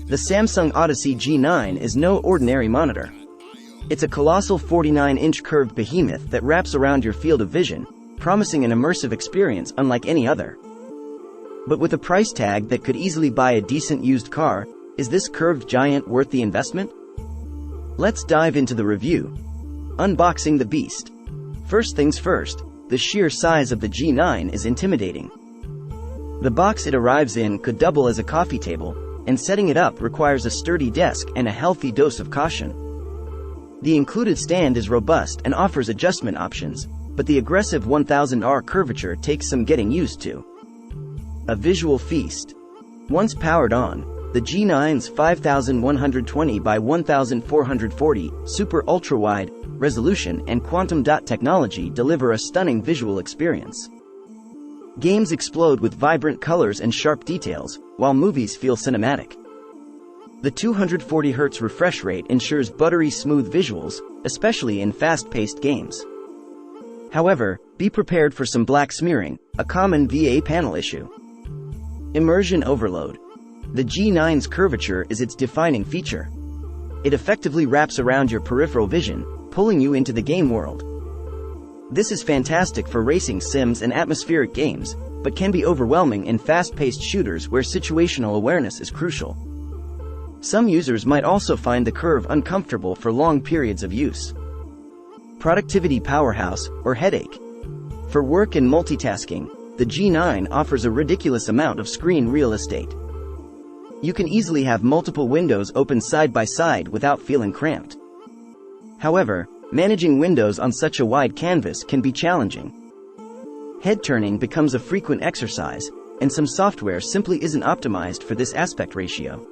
The Samsung Odyssey G9 is no ordinary monitor. It's a colossal 49-inch curved behemoth that wraps around your field of vision, promising an immersive experience unlike any other. But with a price tag that could easily buy a decent used car, is this curved giant worth the investment? Let's dive into the review. Unboxing the beast. First things first, the sheer size of the G9 is intimidating. The box it arrives in could double as a coffee table, and setting it up requires a sturdy desk and a healthy dose of caution. The included stand is robust and offers adjustment options, but the aggressive 1000R curvature takes some getting used to. A visual feast. Once powered on, the G9's 5120 by 1440 super ultra-wide resolution and quantum dot technology deliver a stunning visual experience. Games explode with vibrant colors and sharp details, while movies feel cinematic. The 240Hz refresh rate ensures buttery smooth visuals, especially in fast-paced games. However, be prepared for some black smearing, a common VA panel issue. Immersion Overload. The G9's curvature is its defining feature. It effectively wraps around your peripheral vision, pulling you into the game world. This is fantastic for racing sims and atmospheric games, but can be overwhelming in fast-paced shooters where situational awareness is crucial. Some users might also find the curve uncomfortable for long periods of use. Productivity powerhouse, or headache. For work and multitasking, the G9 offers a ridiculous amount of screen real estate. You can easily have multiple windows open side by side without feeling cramped. However, managing windows on such a wide canvas can be challenging. Head turning becomes a frequent exercise, and some software simply isn't optimized for this aspect ratio.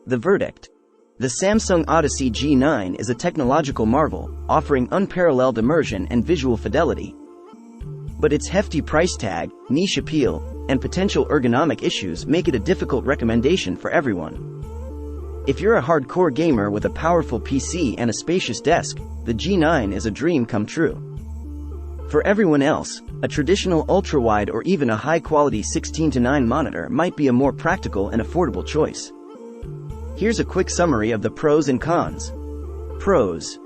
The verdict. The Samsung Odyssey G9 is a technological marvel, offering unparalleled immersion and visual fidelity. But its hefty price tag, niche appeal, and potential ergonomic issues make it a difficult recommendation for everyone. If you're a hardcore gamer with a powerful PC and a spacious desk, the G9 is a dream come true. For everyone else, a traditional ultra-wide or even a high-quality 16:9 monitor might be a more practical and affordable choice. Here's a quick summary of the pros and cons. Pros.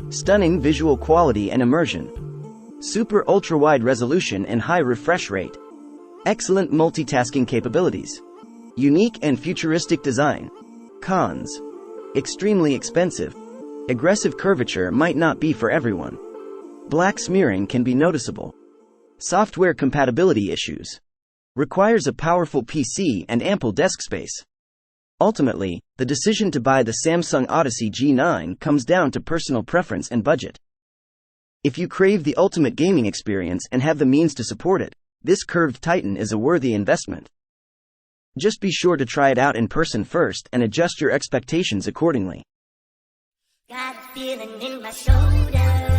Stunning visual quality and immersion. Super ultra-wide resolution and high refresh rate. Excellent multitasking capabilities. Unique and futuristic design. Cons. Extremely expensive. Aggressive curvature might not be for everyone. Black smearing can be noticeable. Software compatibility issues. Requires a powerful PC and ample desk space. Ultimately, the decision to buy the Samsung Odyssey G9 comes down to personal preference and budget. If you crave the ultimate gaming experience and have the means to support it, this curved titan is a worthy investment. Just be sure to try it out in person first and adjust your expectations accordingly. Got a feeling in my shoulder.